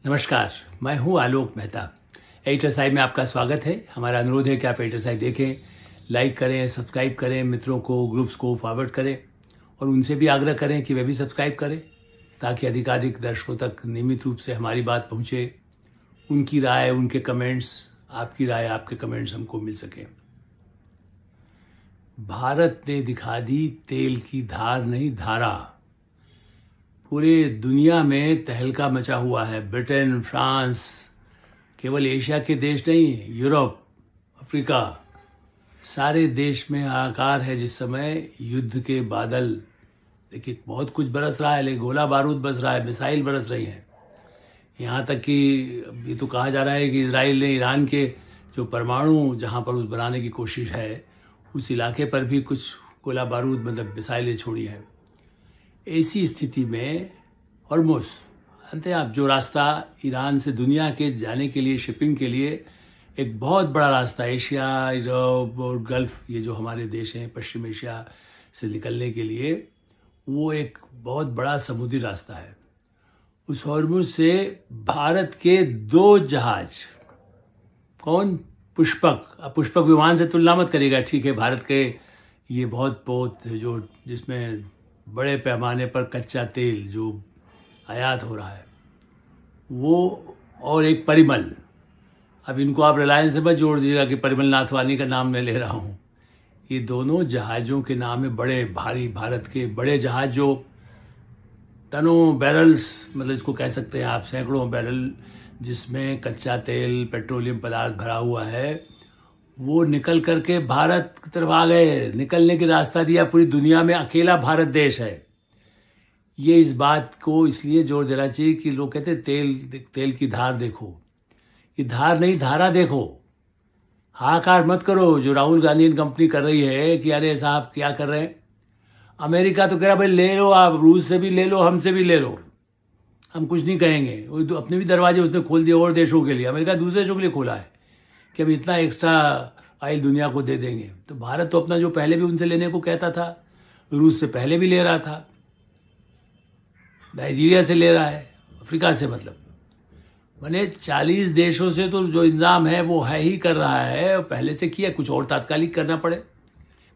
नमस्कार, मैं हूँ आलोक मेहता। एचएसआई में आपका स्वागत है। हमारा अनुरोध है कि आप एचएसआई देखें, लाइक करें, सब्सक्राइब करें, मित्रों को, ग्रुप्स को फॉरवर्ड करें और उनसे भी आग्रह करें कि वे भी सब्सक्राइब करें ताकि अधिकाधिक दर्शकों तक नियमित रूप से हमारी बात पहुँचे। उनकी राय, उनके कमेंट्स, आपकी राय, आपके कमेंट्स हमको मिल सकें। भारत ने दिखा दी तेल की धार नहीं धारा। पूरे दुनिया में तहलका मचा हुआ है। ब्रिटेन, फ्रांस, केवल एशिया के देश नहीं, यूरोप, अफ्रीका, सारे देश में हाहाकार है जिस समय युद्ध के बादल। देखिए, बहुत कुछ बरस रहा है, लेकिन गोला बारूद बरस रहा है, मिसाइल बरस रही हैं। यहाँ तक कि ये तो कहा जा रहा है कि इजराइल ने ईरान के जो परमाणु जहाँ पर उस बनाने की कोशिश है, उस इलाके पर भी कुछ गोला बारूद मतलब मिसाइलें छोड़ी हैं। ऐसी स्थिति में हॉर्मुज़, जानते हैं आप, जो रास्ता ईरान से दुनिया के जाने के लिए, शिपिंग के लिए एक बहुत बड़ा रास्ता, एशिया, यूरोप और गल्फ, ये जो हमारे देश हैं पश्चिम एशिया से निकलने के लिए, वो एक बहुत बड़ा समुद्री रास्ता है। उस हॉर्मुज़ से भारत के 2 जहाज, कौन? पुष्पक। अब पुष्पक विमान से तुलना मत करिएगा, ठीक है, भारत के ये बहुत पोत जो जिसमें बड़े पैमाने पर कच्चा तेल जो आयात हो रहा है, वो, और एक परिमल। अब इनको आप रिलायंस से मत जोड़ दीजिएगा कि परिमल नाथवानी का नाम मैं ले रहा हूँ। ये दोनों जहाज़ों के नाम है, बड़े भारी, भारत के बड़े जहाज़ जो टनों बैरल्स, मतलब इसको कह सकते हैं आप, सैकड़ों बैरल जिसमें कच्चा तेल, पेट्रोलियम पदार्थ भरा हुआ है, वो निकल करके भारत की तरफ आ गए। निकलने की रास्ता दिया। पूरी दुनिया में अकेला भारत देश है। ये इस बात को इसलिए जोर देना चाहिए कि लोग कहते हैं तेल की धार देखो। ये धार नहीं, धारा देखो। हाहाकार मत करो जो राहुल गांधी कंपनी कर रही है कि अरे साहब क्या कर रहे हैं। अमेरिका तो कह रहा भाई ले लो, आप रूस से भी ले लो, हमसे भी ले लो, हम कुछ नहीं कहेंगे। वो अपने भी दरवाजे उसने खोल दिए और देशों के लिए। अमेरिका दूसरे देशों के लिए खोला है कि हम इतना एक्स्ट्रा ऑयल दुनिया को दे देंगे। तो भारत तो अपना जो पहले भी उनसे लेने को कहता था, रूस से पहले भी ले रहा था, नाइजीरिया से ले रहा है, अफ्रीका से, मतलब मैंने 40 देशों से तो जो इंतजाम है वो है ही कर रहा है, और पहले से किया। कुछ और तात्कालिक करना पड़े,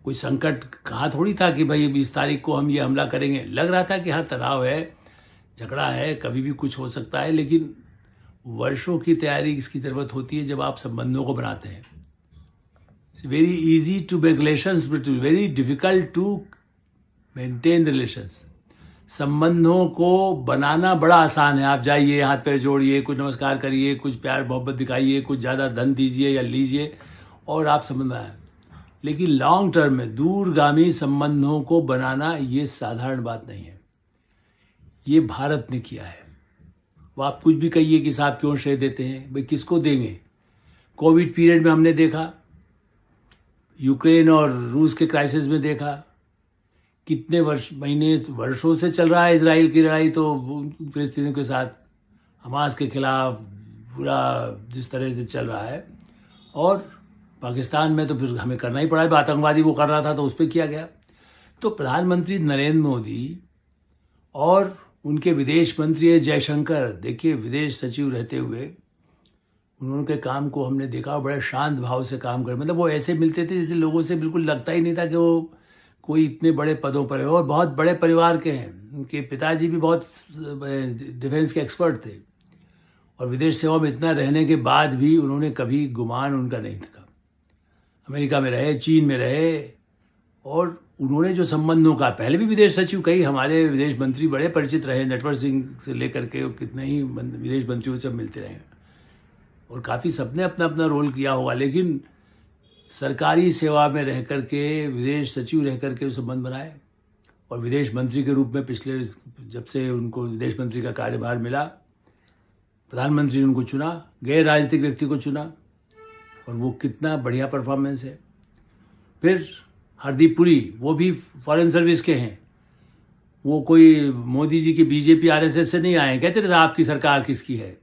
कोई संकट कहा थोड़ी था कि भाई 20 तारीख को हम ये हमला करेंगे। लग रहा था कि हाँ, तनाव है, झगड़ा है, कभी भी कुछ हो सकता है, लेकिन वर्षों की तैयारी इसकी ज़रूरत होती है जब आप संबंधों को बनाते हैं। It's very easy to make relations but very difficult to maintain relations. संबंधों को बनाना बड़ा आसान है। आप जाइए, हाथ पैर जोड़िए, कुछ नमस्कार करिए, कुछ प्यार मोहब्बत दिखाइए, कुछ ज़्यादा धन दीजिए या लीजिए और आप संबंध बनाएं। लेकिन लॉन्ग टर्म में दूरगामी संबंधों को बनाना ये साधारण बात नहीं है। ये भारत ने किया है। वो आप कुछ भी कहिए कि साहब क्यों श्रेय देते हैं, भाई किसको देंगे। कोविड पीरियड में हमने देखा, यूक्रेन और रूस के क्राइसिस में देखा, कितने वर्षों से चल रहा है इजराइल की लड़ाई। तो फिलिस्तीनियों के साथ हमास के खिलाफ पूरा जिस तरह से चल रहा है, और पाकिस्तान में तो फिर हमें करना ही पड़ा है। आतंकवादी वो कर रहा था तो उस पर किया गया। तो प्रधानमंत्री नरेंद्र मोदी और उनके विदेश मंत्री है जयशंकर, देखिए विदेश सचिव रहते हुए उन्होंने काम को हमने देखा, बड़े शांत भाव से काम कर, मतलब वो ऐसे मिलते थे जैसे लोगों से बिल्कुल लगता ही नहीं था कि वो कोई इतने बड़े पदों पर है, और बहुत बड़े परिवार के हैं। उनके पिताजी भी बहुत डिफेंस के एक्सपर्ट थे, और विदेश सेवा में इतना रहने के बाद भी उन्होंने कभी गुमान उनका नहीं था। अमेरिका में रहे, चीन में रहे, और उन्होंने जो संबंधों का, पहले भी विदेश सचिव, कई हमारे विदेश मंत्री बड़े परिचित रहे, नटवर सिंह से लेकर के कितने ही विदेश मंत्रियों से मिलते रहे, और काफ़ी सबने अपना अपना रोल किया होगा। लेकिन सरकारी सेवा में रह कर के, विदेश सचिव रह कर के संबंध बनाए, और विदेश मंत्री के रूप में पिछले, जब से उनको विदेश मंत्री का कार्यभार मिला, प्रधानमंत्री ने उनको चुना, गैर राजनीतिक व्यक्ति को चुना, और वो कितना बढ़िया परफॉर्मेंस है। फिर हरदीप पुरी, वो भी फॉरेन सर्विस के हैं, वो कोई मोदी जी के बीजेपी आरएसएस से नहीं आए। कहते थे आपकी सरकार किसकी है।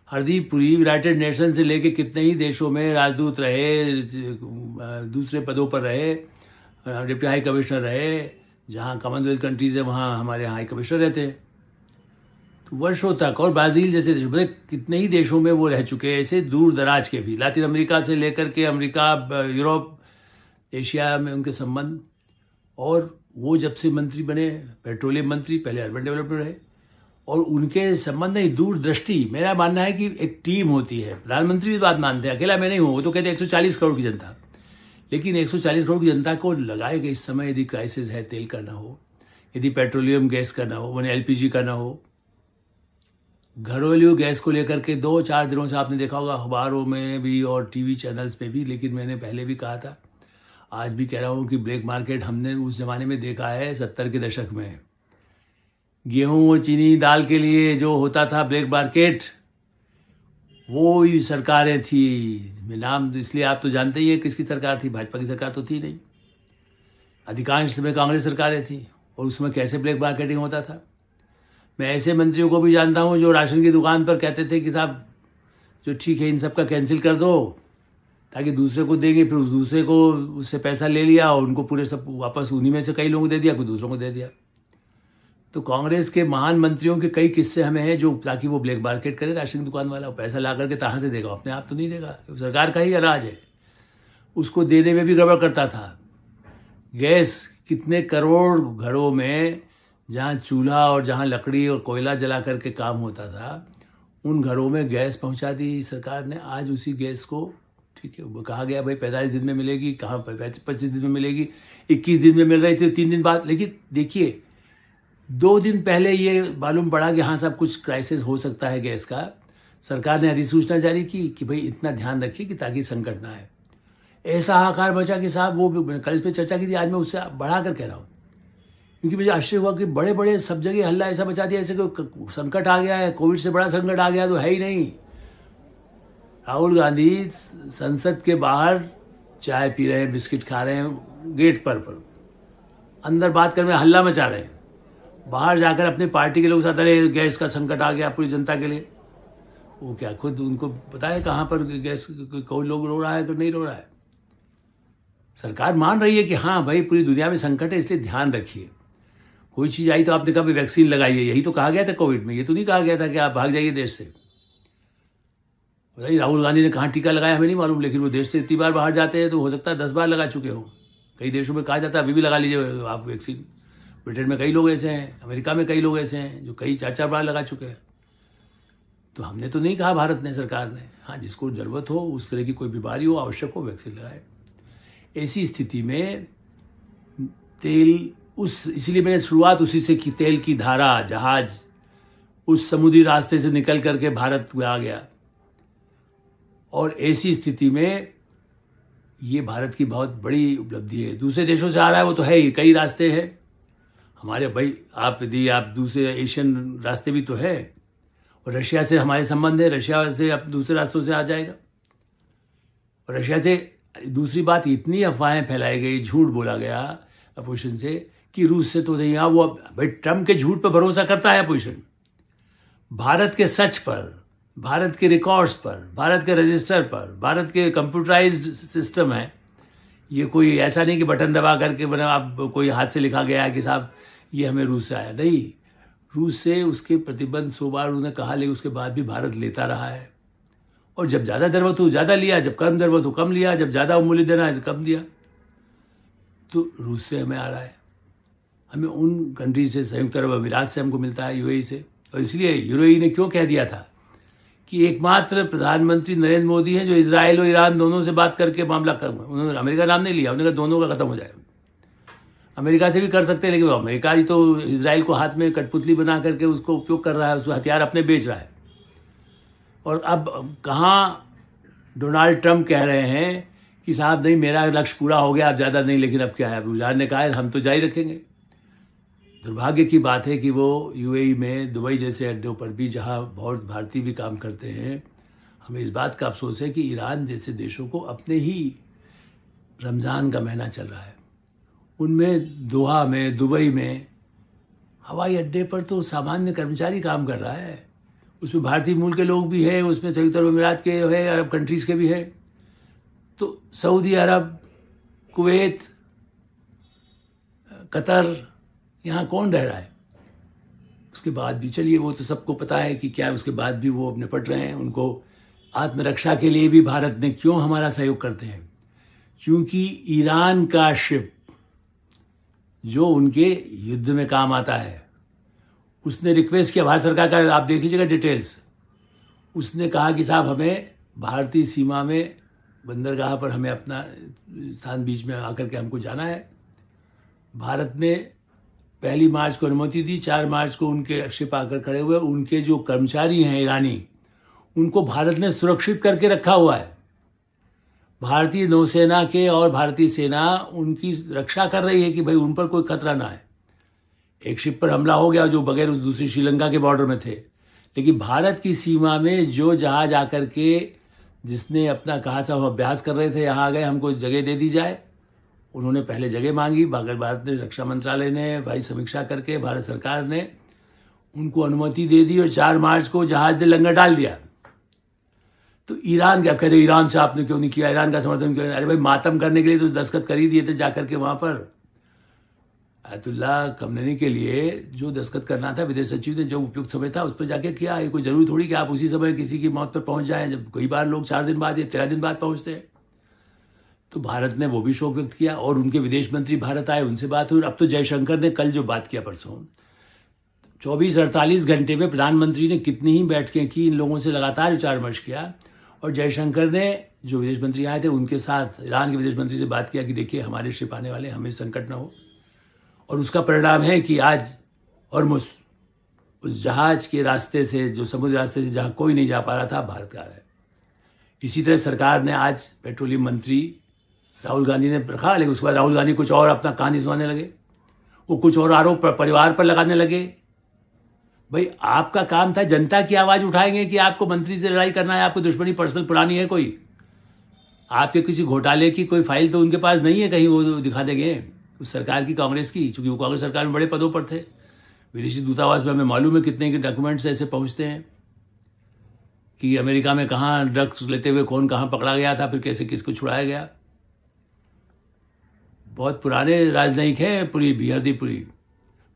हरदीप पुरी यूनाइटेड नेशन से लेके कितने ही देशों में राजदूत रहे, दूसरे पदों पर रहे, डिप्टी हाई कमिश्नर रहे, जहाँ कॉमनवेल्थ कंट्रीज़ है वहाँ हमारे हाई कमिश्नर रहते हैं। तो वर्षों तक, और ब्राज़ील जैसे देश, मतलब कितने ही देशों में वो रह चुके हैं, ऐसे दूर दराज के भी, लातिन अमेरिका से लेकर के अमेरिका, यूरोप, एशिया में उनके संबंध। और वो जब से मंत्री बने, पेट्रोलियम मंत्री, पहले अर्बन डेवलपमेंट रहे, और उनके संबंध में दूरदृष्टि, मेरा मानना है कि एक टीम होती है। प्रधानमंत्री भी बात मानते हैं, अकेला मैं नहीं हूँ, वो तो कहते हैं 140 करोड़ की जनता, लेकिन 140 करोड़ की जनता को लगाए गए इस समय यदि क्राइसिस है, तेल का ना हो, यदि पेट्रोलियम गैस का ना हो, मैंने एलपीजी का ना हो, घरेलू गैस को लेकर के 2-4 दिनों से आपने देखा होगा अखबारों में भी और टीवी चैनल्स पे भी, लेकिन मैंने पहले भी कहा था, आज भी कह रहा हूँ कि ब्लैक मार्केट हमने उस ज़माने में देखा है 70 के दशक में। गेहूँ और चीनी दाल के लिए जो होता था ब्लैक मार्केट, वो ही सरकारें थी। नाम इसलिए आप तो जानते ही हैं किसकी सरकार थी, भाजपा की सरकार तो थी नहीं, अधिकांश समय कांग्रेस सरकारें थी। और उसमें कैसे ब्लैक मार्केटिंग होता था, मैं ऐसे मंत्रियों को भी जानता हूँ जो राशन की दुकान पर कहते थे कि साहब जो ठीक है इन सब का कैंसिल कर दो ताकि दूसरे को देंगे, फिर उस दूसरे को उससे पैसा ले लिया और उनको पूरे सब वापस उन्हीं में से कई लोगों को दे दिया, कोई दूसरों को दे दिया। तो कांग्रेस के महान मंत्रियों के कई किस्से हमें हैं जो, ताकि वो ब्लैक मार्केट करे, राशन की दुकान वाला पैसा ला करके कहाँ से देगा, अपने आप तो नहीं देगा, सरकार का ही राज है, उसको देने में भी गड़बड़ करता था। गैस, कितने करोड़ घरों में जहाँ चूल्हा और जहाँ लकड़ी और कोयला जला करके काम होता था, उन घरों में गैस पहुँचा दी सरकार ने। आज उसी गैस को, ठीक है, वो कहा गया भाई 45 दिन में मिलेगी, कहाँ 25 दिन में मिलेगी, 21 दिन में मिल रही थी 3 दिन बाद। लेकिन देखिए 2 दिन पहले ये मालूम पड़ा कि हाँ साहब कुछ क्राइसिस हो सकता है गैस का, सरकार ने अधिसूचना जारी की कि भाई इतना ध्यान रखिए कि ताकि संकट ना आए। ऐसा हाहाकार मचा कि साहब, वो कल इस पर चर्चा की थी, आज मैं उससे बढ़ा कर कह रहा हूँ, क्योंकि मुझे आश्चर्य हुआ कि बड़े बड़े सब जगह हल्ला ऐसा मचा दिया ऐसे कि संकट आ गया है, कोविड से बड़ा संकट आ गया, तो है ही नहीं। राहुल गांधी संसद के बाहर चाय पी रहे हैं, बिस्किट खा रहे हैं गेट पर अंदर बात करने में हल्ला मचा रहे हैं, बाहर जाकर अपनी पार्टी के लोग साथ, अरे गैस का संकट आ गया पूरी जनता के लिए। वो क्या खुद उनको पता है कहाँ पर गैस, कोई लोग रो रहा है तो नहीं रो रहा है। सरकार मान रही है कि हाँ भाई पूरी दुनिया में संकट है, इसलिए ध्यान रखिए। कोई चीज़ आई तो आपने कहा वैक्सीन लगाइए, यही तो कहा गया था कोविड में, ये तो नहीं कहा गया था कि आप भाग जाइए देश से। बताइए राहुल गांधी ने कहाँ टीका लगाया हमें नहीं मालूम, लेकिन वो देश से इतनी बार बाहर जाते हैं तो हो सकता है 10 बार लगा चुके हो। कई देशों में कहा जाता है अभी भी लगा लीजिए आप वैक्सीन। ब्रिटेन में कई लोग ऐसे हैं, अमेरिका में कई लोग ऐसे हैं जो कई 4-4 बार लगा चुके हैं। तो हमने तो नहीं कहा, भारत ने, सरकार ने, हाँ जिसको ज़रूरत हो, उस तरह की कोई बीमारी हो, आवश्यक हो, वैक्सीन लगाए। ऐसी स्थिति में तेल, इसलिए मैंने शुरुआत उसी से की, तेल की धारा, जहाज उस समुद्री रास्ते से निकल करके भारत में आ गया। और ऐसी स्थिति में ये भारत की बहुत बड़ी उपलब्धि है। दूसरे देशों से आ रहा है वो तो है ही, कई रास्ते हैं हमारे भाई, आप यदि आप दूसरे एशियन रास्ते भी तो है, और रशिया से हमारे संबंध है, रशिया से अब दूसरे रास्तों से आ जाएगा। और रशिया से दूसरी बात, इतनी अफवाहें फैलाई गई, झूठ बोला गया अपोजिशन से कि रूस से तो नहीं, वो भाई ट्रम्प के झूठ पर भरोसा करता है अपोजिशन, भारत के सच पर, भारत के रिकॉर्ड्स पर, भारत के रजिस्टर पर, भारत के कंप्यूटराइज्ड सिस्टम है। ये कोई ऐसा नहीं कि बटन दबा करके बना आप कोई हाथ से लिखा गया है कि साहब ये हमें रूस से आया, नहीं। रूस से उसके प्रतिबंध 100 बार उन्होंने कहा, लेकिन उसके बाद भी भारत लेता रहा है। और जब ज़्यादा ज़रूरत हो ज़्यादा लिया, जब कम ज़रूरत हो कम लिया, जब ज़्यादा मूल्य देना है कम दिया। तो रूस से हमें आ रहा है, हमें उन कंट्री से, संयुक्त अरब अमीरात से हमको मिलता है, यूएई से। और इसलिए यूएई ने क्यों कह दिया था कि एकमात्र प्रधानमंत्री नरेंद्र मोदी हैं जो इजराइल और ईरान दोनों से बात करके मामला कर, उन्होंने अमेरिका नाम नहीं लिया, उन्होंने कहा दोनों का खत्म हो जाएगा। अमेरिका से भी कर सकते हैं, लेकिन वो अमेरिका ही तो इजराइल को हाथ में कठपुतली बना करके उसको उपयोग कर रहा है, उसको हथियार अपने बेच रहा है। और अब कहाँ डोनाल्ड ट्रंप कह रहे हैं कि साहब नहीं मेरा लक्ष्य पूरा हो गया, अब ज़्यादा नहीं, लेकिन अब क्या है, अब ईरान ने कहा है हम तो जारी रखेंगे। दुर्भाग्य की बात है कि वो यूएई में, दुबई जैसे अड्डों पर भी, जहाँ बहुत भारतीय भी काम करते हैं, हमें इस बात का अफसोस है कि ईरान जैसे देशों को अपने ही रमज़ान का महीना चल रहा है, उनमें दोहा में, दुबई में हवाई अड्डे पर तो सामान्य कर्मचारी काम कर रहा है, उसमें भारतीय मूल के लोग भी हैं, उसमें संयुक्त अरब अमीरात के है, अरब कंट्रीज़ के भी हैं। तो सऊदी अरब, कुवैत, कतर, यहाँ कौन रह रहा है? उसके बाद भी चलिए, वो तो सबको पता है कि क्या है, उसके बाद भी वो निपट रहे हैं। उनको आत्मरक्षा के लिए भी भारत ने क्यों हमारा सहयोग करते हैं, क्योंकि ईरान का शिप जो उनके युद्ध में काम आता है, उसने रिक्वेस्ट किया भारत सरकार का, आप देख लीजिएगा डिटेल्स। उसने कहा कि साहब हमें भारतीय सीमा में बंदरगाह पर हमें अपना स्थान बीच में आकर के हमको जाना है। भारत ने 1 मार्च को अनुमति दी, 4 मार्च को उनके शिप आकर खड़े हुए। उनके जो कर्मचारी हैं ईरानी, उनको भारत ने सुरक्षित करके रखा हुआ है। भारतीय नौसेना के और भारतीय सेना उनकी रक्षा कर रही है कि भाई उन पर कोई खतरा ना है। एक शिप पर हमला हो गया जो बगैर दूसरी श्रीलंका के बॉर्डर में थे, लेकिन भारत की सीमा में जो जहाज आकर के जिसने अपना कहा था हम अभ्यास कर रहे थे, यहाँ आ गए, हमको जगह दे दी जाए। उन्होंने पहले जगह मांगी, मगर भारत ने, रक्षा मंत्रालय ने भाई समीक्षा करके भारत सरकार ने उनको अनुमति दे दी और 4 मार्च को जहाज ने लंगर डाल दिया। तो ईरान क्या कहते, ईरान से आपने क्यों नहीं किया, ईरान का समर्थन क्यों? अरे भाई मातम करने के लिए तो दस्तखत कर ही दिए थे जाकर के वहाँ पर। आयतुल्लाह खमेनी के लिए जो दस्तखत करना था, विदेश सचिव ने जो उपयुक्त समय था उस पर जाके किया। ये कोई जरूरी थोड़ी कि आप उसी समय किसी की मौत पर पहुंच जाएं, जब कई बार लोग 4 दिन बाद या 13 दिन बाद पहुंचते हैं। तो भारत ने वो भी शोक व्यक्त किया और उनके विदेश मंत्री भारत आए, उनसे बात हुई। अब तो जयशंकर ने कल जो बात किया परसों, 24-48 घंटे में प्रधानमंत्री ने कितनी ही बैठकें की, इन लोगों से लगातार विचार विमर्श किया। और जयशंकर ने जो विदेश मंत्री आए थे उनके साथ ईरान के विदेश मंत्री से बात किया कि देखिए हमारे शिप आने वाले, हमें संकट ना हो। और उसका परिणाम है कि आज हॉर्मुज़ उस जहाज के रास्ते से, जो समुद्र रास्ते से जहाँ कोई नहीं जा पा रहा था, भारत का है। इसी तरह सरकार ने आज पेट्रोलियम मंत्री राहुल गांधी ने रखा, लेकिन उसके बाद राहुल गांधी कुछ और अपना कहानी सुनाने लगे। वो कुछ और आरोप परिवार पर लगाने लगे। भाई आपका काम था जनता की आवाज़ उठाएंगे कि आपको मंत्री से लड़ाई करना है, आपको दुश्मनी पर्सनल पुरानी है कोई, आपके किसी घोटाले की कोई फाइल तो उनके पास नहीं है कहीं वो दिखा देंगे उस सरकार की, कांग्रेस की, चूंकि वो कांग्रेस सरकार में बड़े पदों पर थे। विदेशी दूतावास में हमें मालूम है कितने के डॉक्यूमेंट्स ऐसे पहुंचते हैं कि अमेरिका में कहाँ ड्रग्स लेते हुए कौन कहाँ पकड़ा गया था, फिर कैसे किसको छुड़ाया गया। बहुत पुराने राजनयिक हैं पूरी बिहारदीपुरी।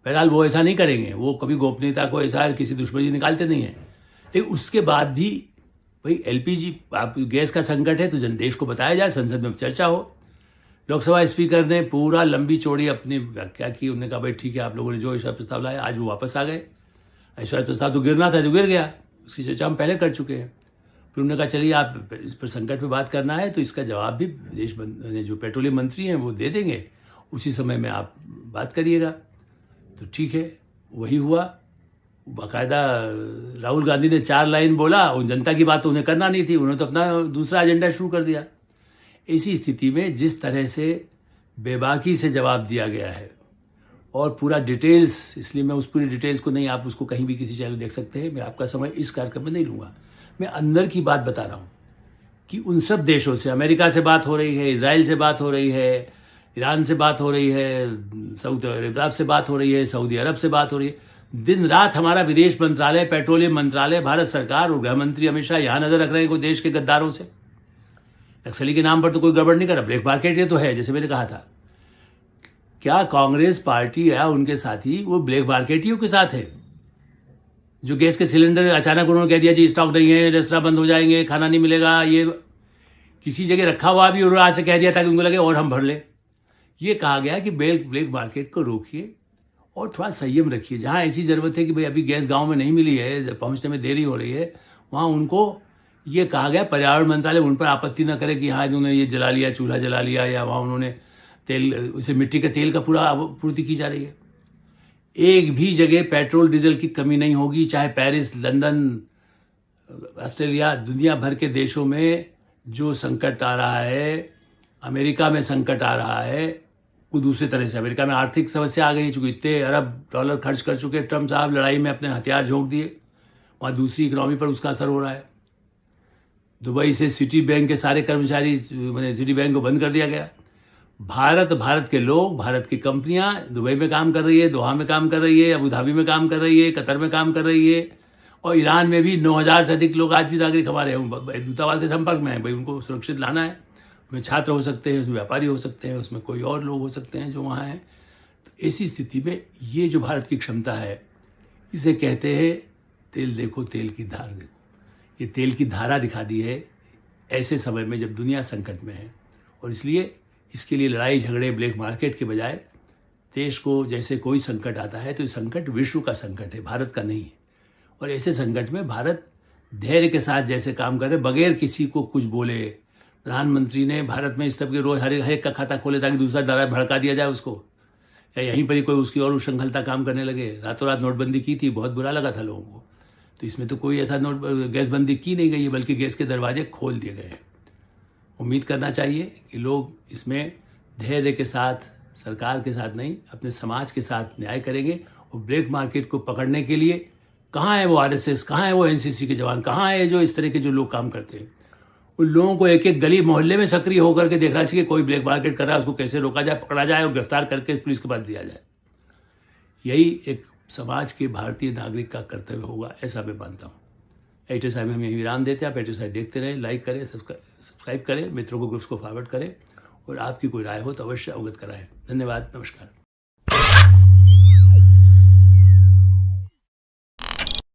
बहरहाल वो ऐसा नहीं करेंगे, वो कभी गोपनीयता को ऐसा किसी दुश्मनी निकालते नहीं हैं। लेकिन उसके बाद भी भाई एलपीजी आप गैस का संकट है तो देश को बताया जाए, संसद में चर्चा हो। लोकसभा स्पीकर ने पूरा लंबी चौड़ी अपनी व्याख्या की। उन्होंने कहा भाई ठीक है, आप लोगों ने जो ऐसा प्रस्ताव लाया, आज वो वापस आ गए। ऐसा प्रस्ताव तो गिरना था जो गिर गया, उसकी चर्चा हम पहले कर चुके हैं। फिर उन्होंने कहा चलिए आप इस पर संकट पे बात करना है तो इसका जवाब भी विदेश जो पेट्रोलियम मंत्री हैं वो दे देंगे, उसी समय में आप बात करिएगा। तो ठीक है, वही हुआ। बाकायदा राहुल गांधी ने 4 लाइन बोला, उन जनता की बात तो उन्हें करना नहीं थी, उन्होंने तो अपना दूसरा एजेंडा शुरू कर दिया। इसी स्थिति में जिस तरह से बेबाकी से जवाब दिया गया है और पूरा डिटेल्स, इसलिए मैं उस पूरी डिटेल्स को नहीं, आप उसको कहीं भी किसी चैनल देख सकते हैं, मैं आपका समय इस कार्यक्रम में नहीं लूँगा। मैं अंदर की बात बता रहा हूँ कि उन सब देशों से, अमेरिका से बात हो रही है, इजराइल से बात हो रही है, ईरान से बात हो रही है, सऊदी अरब से बात हो रही है, सऊदी अरब से बात हो रही है। दिन रात हमारा विदेश मंत्रालय, पेट्रोलियम मंत्रालय, भारत सरकार और गृह मंत्री अमित शाह यहाँ नजर रख रहे हैं कोई देश के गद्दारों से। नक्सली के नाम पर तो कोई गड़बड़ नहीं कर रहा, ब्लैक मार्केट ये तो है, जैसे मैंने कहा था। क्या कांग्रेस पार्टी या उनके साथी वो ब्लैक मार्केटियों के साथ है? जो गैस के सिलेंडर अचानक उन्होंने कह दिया जी स्टॉक नहीं है, रेस्टोरेंट बंद हो जाएंगे, खाना नहीं मिलेगा, ये किसी जगह रखा हुआ भी उन्होंने आज से कह दिया ताकि उनको लगे और हम भर ले। ये कहा गया कि ब्लैक मार्केट को रोकिए और थोड़ा संयम रखिए। जहाँ ऐसी ज़रूरत है कि भाई अभी गैस गांव में नहीं मिली है, पहुँचने में देरी हो रही है, वहाँ उनको ये कहा गया, पर्यावरण मंत्रालय उन पर आपत्ति न करे कि हाँ इन्होंने ये जला लिया, चूल्हा जला लिया, या वहाँ उन्होंने तेल, उसे मिट्टी के तेल का पूरा आपूर्ति की जा रही है। एक भी जगह पेट्रोल डीजल की कमी नहीं होगी, चाहे पेरिस, लंदन, ऑस्ट्रेलिया, दुनिया भर के देशों में जो संकट आ रहा है, अमेरिका में संकट आ रहा है, वो दूसरे तरह से। अमेरिका में आर्थिक समस्या आ गई, चूँकि इतने अरब डॉलर खर्च कर चुके ट्रम्प साहब, लड़ाई में अपने हथियार झोंक दिए, वहाँ दूसरी इकोनॉमी पर उसका असर हो रहा है। दुबई से सिटी बैंक के सारे कर्मचारी, मैंने सिटी बैंक को बंद कर दिया गया। भारत के लोग, भारत की कंपनियां दुबई में काम कर रही है, दोहा में काम कर रही है, अबू धाबी में काम कर रही है, कतर में काम कर रही है, और ईरान में भी 9,000 से अधिक लोग आज भी नागरिक हमारे दूतावास के संपर्क में हैं। भाई उनको सुरक्षित लाना है। उसमें छात्र हो सकते हैं, उसमें व्यापारी हो सकते हैं, उसमें कोई और लोग हो सकते हैं जो वहाँ हैं। तो ऐसी स्थिति में ये जो भारत की क्षमता है, इसे कहते हैं तेल देखो तेल की धार देखो। ये तेल की धारा दिखा दी है ऐसे समय में जब दुनिया संकट में है, और इसलिए इसके लिए लड़ाई झगड़े ब्लैक मार्केट के बजाय देश को जैसे कोई संकट आता है तो ये संकट विश्व का संकट है, भारत का नहीं है। और ऐसे संकट में भारत धैर्य के साथ जैसे काम करे बगैर किसी को कुछ बोले। प्रधानमंत्री ने भारत में इस तरह के रोज हर एक का खाता खोले ताकि दूसरा दादा भड़का दिया जाए उसको, या यहीं पर ही कोई उसकी और उच्छृंखलता काम करने लगे। रातों रात नोटबंदी की थी, बहुत बुरा लगा था लोगों को। तो इसमें तो कोई ऐसा गैस बंदी की नहीं गई है, बल्कि गैस के दरवाजे खोल दिए गए हैं। उम्मीद करना चाहिए कि लोग इसमें धैर्य के साथ, सरकार के साथ नहीं, अपने समाज के साथ न्याय करेंगे। और ब्लैक मार्केट को पकड़ने के लिए कहाँ है वो आरएसएस, कहाँ है वो एनसीसी के जवान, कहाँ है जो इस तरह के जो लोग काम करते हैं। उन लोगों को एक एक गली मोहल्ले में सक्रिय होकर के देखना चाहिए, कोई ब्लैक मार्केट कर रहा है उसको कैसे रोका जाए, पकड़ा जाए और गिरफ्तार करके पुलिस के पास दिया जाए। यही एक समाज के भारतीय नागरिक का कर्तव्य होगा, ऐसा मैं मानता हूँ। एचएसआई में हम यही विराम देते हैं। आप एचएसआई देखते रहें, लाइक करें, सब्सक्राइब करें, मित्रों को ग्रुप्स को फॉरवर्ड करें, और आपकी कोई राय हो तो अवश्य अवगत कराएं। धन्यवाद, नमस्कार।